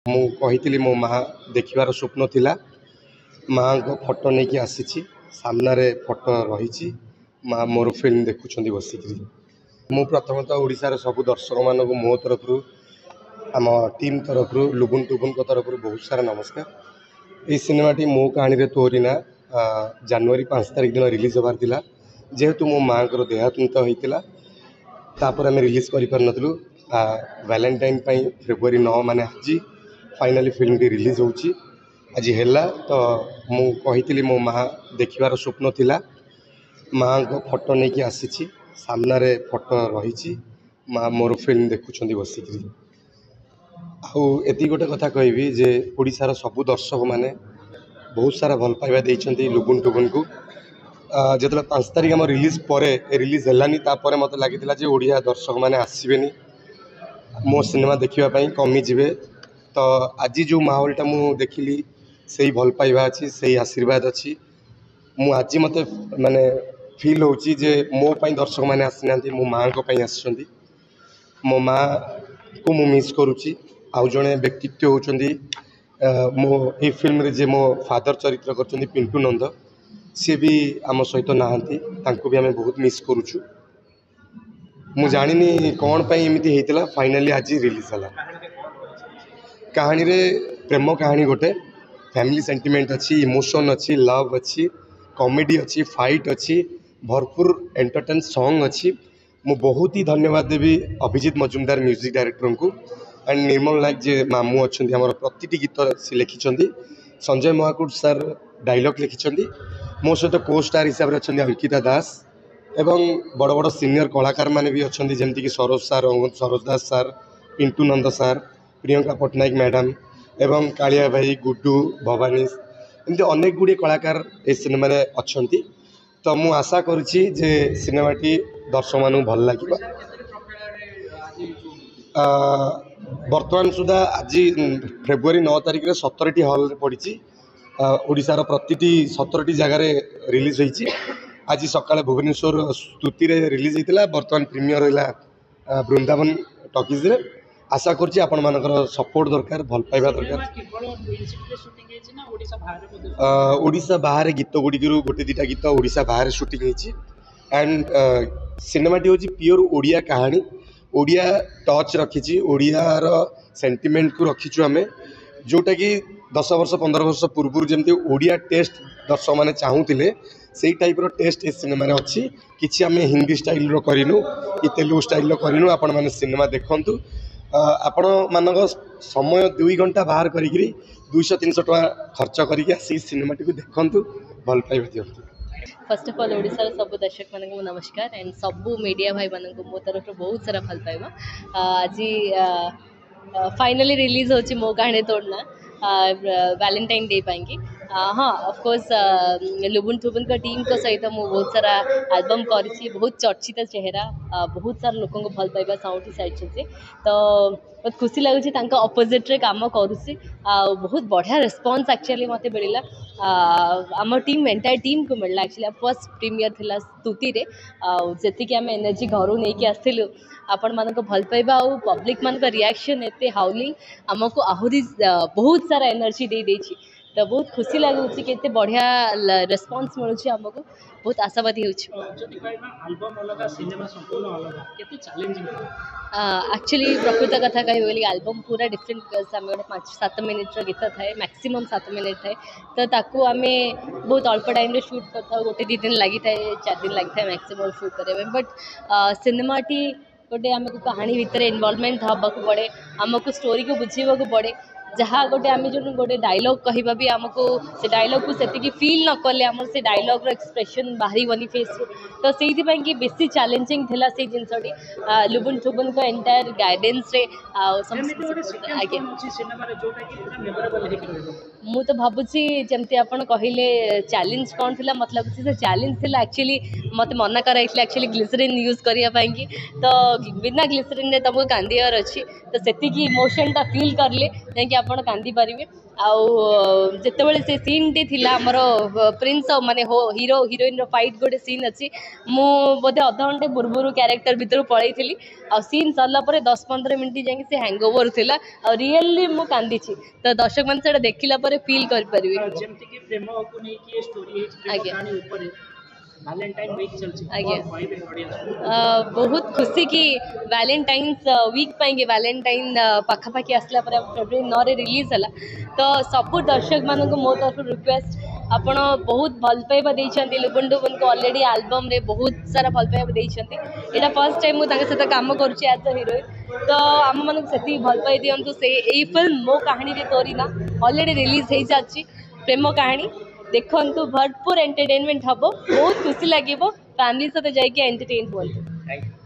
ମୁଁ କହିଥିଲି ମୋ ମା ଦେଖିବାର ସ୍ୱପ୍ନ ଥିଲା। ମାଆଙ୍କ ଫଟୋ ନେଇକି ଆସିଛି, ସାମ୍ନାରେ ଫଟୋ ରହିଛି। ମା ମୋର ଫିଲ୍ମ ଦେଖୁଛନ୍ତି ବସିକିରି। ମୁଁ ପ୍ରଥମତଃ ଓଡ଼ିଶାର ସବୁ ଦର୍ଶକମାନଙ୍କୁ ମୋ ତରଫରୁ, ଆମ ଟିମ୍ ତରଫରୁ, ଲୁବୁନ୍ ଟୁବୁନ୍ଙ୍କ ତରଫରୁ ବହୁତ ସାରା ନମସ୍କାର। ଏହି ସିନେମାଟି ମୋ କାହାଣୀରେ ତୋରି ନା ଜାନୁଆରୀ 5 ତାରିଖ ଦିନ ରିଲିଜ୍ ହେବାର ଥିଲା। ଯେହେତୁ ମୋ ମାଆଙ୍କର ଦେହାନ୍ତ ହୋଇଥିଲା, ତାପରେ ଆମେ ରିଲିଜ୍ କରିପାରିନଥିଲୁ। ଭ୍ୟାଲେଣ୍ଟାଇନ୍ ପାଇଁ ଫେବୃଆରୀ 9 ମାନେ ଆଜି ଫାଇନାଲି ଫିଲ୍ମଟି ରିଲିଜ୍ ହେଉଛି। ଆଜି ହେଲା ତ ମୁଁ କହିଥିଲି ମୋ ମା ଦେଖିବାର ସ୍ୱପ୍ନ ଥିଲା। ମାଆଙ୍କ ଫଟୋ ନେଇକି ଆସିଛି, ସାମ୍ନାରେ ଫଟୋ ରହିଛି। ମା ମୋର ଫିଲ୍ମ ଦେଖୁଛନ୍ତି ବସିକିରି। ଆଉ ଏତିକି ଗୋଟେ କଥା କହିବି ଯେ ଓଡ଼ିଶାର ସବୁ ଦର୍ଶକମାନେ ବହୁତ ସାରା ଭଲ ପାଇବା ଦେଇଛନ୍ତି ଲୁବୁନ୍ ଟୁବୁନ୍କୁ। ଯେତେବେଳେ 5 ତାରିଖ ଆମ ରିଲିଜ୍ ପରେ ରିଲିଜ୍ ହେଲାନି, ତାପରେ ମୋତେ ଲାଗିଥିଲା ଯେ ଓଡ଼ିଆ ଦର୍ଶକମାନେ ଆସିବେନି ମୋ ସିନେମା ଦେଖିବା ପାଇଁ, କମିଯିବେ। ତ ଆଜି ଯେଉଁ ମାହୋଲଟା ମୁଁ ଦେଖିଲି, ସେଇ ଭଲ ପାଇବା ଅଛି, ସେଇ ଆଶୀର୍ବାଦ ଅଛି। ମୁଁ ଆଜି ମୋତେ ମାନେ ଫିଲ୍ ହେଉଛି ଯେ ମୋ ପାଇଁ ଦର୍ଶକମାନେ ଆସିନାହାନ୍ତି, ମୋ ମାଆଙ୍କ ପାଇଁ ଆସିଛନ୍ତି। ମୋ ମାଆକୁ ମୁଁ ମିସ୍ କରୁଛି। ଆଉ ଜଣେ ବ୍ୟକ୍ତିତ୍ୱ ହେଉଛନ୍ତି ମୋ ଏହି ଫିଲ୍ମରେ ଯେ ମୋ ଫାଦର ଚରିତ୍ର କରିଛନ୍ତି ପିଣ୍ଟୁ ନନ୍ଦ, ସିଏ ବି ଆମ ସହିତ ନାହାନ୍ତି। ତାଙ୍କୁ ବି ଆମେ ବହୁତ ମିସ୍ କରୁଛୁ। ମୁଁ ଜାଣିନି କ'ଣ ପାଇଁ ଏମିତି ହେଇଥିଲା, ଫାଇନାଲି ଆଜି ରିଲିଜ୍ ହେଲା। କାହାଣୀରେ ପ୍ରେମ କାହାଣୀ ଗୋଟେ, ଫ୍ୟାମିଲି ସେଣ୍ଟିମେଣ୍ଟ ଅଛି, ଇମୋସନ୍ ଅଛି, ଲଭ୍ ଅଛି, କମେଡ଼ି ଅଛି, ଫାଇଟ୍ ଅଛି, ଭରପୁର ଏଣ୍ଟରଟେନ୍ ସଙ୍ଗ୍ ଅଛି। ମୁଁ ବହୁତ ହି ଧନ୍ୟବାଦ ଦେବି ଅଭିଜିତ ମଜୁମଦାର ମ୍ୟୁଜିକ୍ ଡାଇରେକ୍ଟରଙ୍କୁ ଆଣ୍ଡ ନିର୍ମଳ ନାୟକ ଯେ ମାମୁଁ ଅଛନ୍ତି, ଆମର ପ୍ରତିଟି ଗୀତ ସେ ଲେଖିଛନ୍ତି। ସଞ୍ଜୟ ମହାକୁଡ଼ ସାର୍ ଡାଇଲଗ୍ ଲେଖିଛନ୍ତି। ମୋ ସହିତ କୋ ଷ୍ଟାର ହିସାବରେ ଅଛନ୍ତି ଅଙ୍କିତା ଦାସ ଏବଂ ବଡ଼ ବଡ଼ ସିନିୟର କଳାକାରମାନେ ବି ଅଛନ୍ତି, ଯେମିତିକି Saroj sir, Saroj Das sir, Pintu Nanda sir, Priyanka Pattanaik madam ଏବଂ କାଳିଆ ଭାଇ, ଗୁଡୁ, ଭବାନୀ, ଏମିତି ଅନେକ ଗୁଡ଼ିଏ କଳାକାର ଏ ସିନେମାରେ ଅଛନ୍ତି। ତ ମୁଁ ଆଶା କରୁଛି ଯେ ସିନେମାଟି ଦର୍ଶକମାନଙ୍କୁ ଭଲ ଲାଗିବ। ବର୍ତ୍ତମାନ ସୁଦ୍ଧା ଆଜି ଫେବୃଆରୀ 9 ତାରିଖରେ 17ଟି ହଲ୍ରେ ପଡ଼ିଛି। ଓଡ଼ିଶାର ପ୍ରତିଟି 17ଟି ଜାଗାରେ ରିଲିଜ୍ ହୋଇଛି। ଆଜି ସକାଳେ ଭୁବନେଶ୍ୱର ସ୍ତୁତିରେ ରିଲିଜ୍ ହୋଇଥିଲା। ବର୍ତ୍ତମାନ ପ୍ରିମିୟର ହେଲା ବୃନ୍ଦାବନ ଟକିଜ୍ରେ। ଆଶା କରୁଛି ଆପଣମାନଙ୍କର ସପୋର୍ଟ ଦରକାର, ଭଲ ପାଇବା ଦରକାର। ଓଡ଼ିଶା ବାହାରେ ଗୀତ ଗୁଡ଼ିକରୁ ଗୋଟେ ଦୁଇଟା ଗୀତ ଓଡ଼ିଶା ବାହାରେ ସୁଟିଂ ହେଇଛି। ଆଣ୍ଡ ସିନେମାଟି ହେଉଛି ପିଓର ଓଡ଼ିଆ କାହାଣୀ, ଓଡ଼ିଆ ଟଚ୍ ରଖିଛି, ଓଡ଼ିଆର ସେଣ୍ଟିମେଣ୍ଟକୁ ରଖିଛୁ ଆମେ, ଯେଉଁଟାକି 10 ବର୍ଷ 15 ବର୍ଷ ପୂର୍ବରୁ ଯେମିତି ଓଡ଼ିଆ ଟେଷ୍ଟ ଦର୍ଶକମାନେ ଚାହୁଁଥିଲେ, ସେଇ ଟାଇପ୍ର ଟେଷ୍ଟ ଏ ସିନେମାରେ ଅଛି। କିଛି ଆମେ ହିନ୍ଦୀ ଷ୍ଟାଇଲ୍ର କରିନୁ କି ତେଲୁଗୁ ଷ୍ଟାଇଲ୍ର କରିନୁ। ଆପଣମାନେ ସିନେମା ଦେଖନ୍ତୁ। ଆପଣମାନଙ୍କ ସମୟ 2 ଘଣ୍ଟା ବାହାର କରିକିରି 200-300 ଟଙ୍କା ଖର୍ଚ୍ଚ କରିକି ଆସିକି ସିନେମାଟିକୁ ଦେଖନ୍ତୁ, ଭଲ ପାଇବା ଦିଅନ୍ତୁ। फर्स्ट अफ ऑल ओडिशार सब दर्शक मानक नमस्कार एंड सबू मीडिया भाई मानक मो तरफ बहुत सारा भल पाइबा। आज फाइनली रिलीज होची मो कहानी तोड़ना वैलेंटाइन डे पाएंगे। हाँ ऑफकोर्स लुबुन टुबुन का टीम को सहित मु बहुत सारा एल्बम करी, बहुत चर्चित चेहरा, बहुत सारा लोक भल पाइबा साउंड साइड से तो बहुत खुशी लगुच अपोजिट रे काम करुँची। बहुत बढ़िया रेस्पॉन्स एक्चुअली मत मिलला। आम टीम एंटायर टीम को मिलला। एक्चुअली फर्स्ट प्रीमियर थिला स्तुति रे जी आम एनर्जी घर नहीं आसलु आपण मान भल पाइबा आ पब्लिक मान रिएक्शन एते हाउलिंग आमको आहरी बहुत सारा एनर्जी दे देछि। तो बहुत खुशी लगुच के बढ़िया रेस्पॉन्स मिलूँ आमको, बहुत आशावादी एक्चुअली प्रकृत कथा कह एल्बम पूरा डिफरेंट गोटे 5-7 मिनिट्र गीत थाए, मैक्सिमम 7 मिनिट थाए। तो ताकू आम बहुत अल्प टाइम रे शूट करता, गोटे 2 दिन लगी था, 4 दिन लगी था मैक्सिमम शूट करने। बट सिनेमाटी गोटे आमको कहानी भितर इनवॉल्वमेंट हाँक पड़े, आमको स्टोरी को बुझा पड़े। जहाँ गोटे आम जो गोटे डायलॉग कहवा भी आमको से डायलॉग को सेतिकी फील न कले आम से डायलॉग रो एक्सप्रेशन बाहरी फेस रू। तो से कि बेसी चैलेंजिंग थिला से जिनसटी लुबुन टुबुन को एंटायर गाइडेंस रे मु तो भावुची जमती आपण कहले चैलेंज कौन थिला, मतलब से चैलेंज थिला एक्चुअली मत मना कराई एक्चुअली ग्लिसरीन यूज करिया पाई कि तो बिना ग्लिसरीन रे तुमको कांदियार अच्छी। तो सेतिकी इमोशन टा फील करले जाकि आपण कांदी पारिबे आउ जेतेबेले से सीन टी थिला हमर प्रिंस माने हीरो हीरोइन रो फाइट गोटे सीन अच्छी मु बोधे अध घंटे पूर्व क्यारेक्टर भितर पळई थिली आ सीन सरला परे 10-15 मिनिट जाके से हैंगओवर थिला आ रियली मु कांदी छी तो दर्शक मन सेटा देखिला परे फील कर परिबे जेमति कि प्रेम को नै कि स्टोरी है प्रेम कहानी ऊपर वैलेंटाइन वीक चलछि ऑडियंस बहुत खुशी कि वैलेंटाइन्स वीक पाएंगे वैलेंटाइन पाखापाखि आसला पर फेब्रुआरी 9 रे रिलीज हला तो सब दर्शक मान को मो तरफ रिक्वेस्ट आपण बहुत भल पाइबा देइछंती लुबुंडु को ऑलरेडी एल्बम रे बहुत सारा भल पाइबा देइछंती एटा फर्स्ट टाइम मु ताके साथ काम करूची एज अ हीरोइन तो आम मन सेती भल पाई दियंतु से एई फिल्म मो कहानी रे तोरी ना ऑलरेडी रिलीज हेइ जाची प्रेम कहानी देखंतु भरपूर एंटरटेनमेंट हबो बहुत खुशी लागिबो फैमिली साथ जाई के एंटरटेन होंतु। Thank you.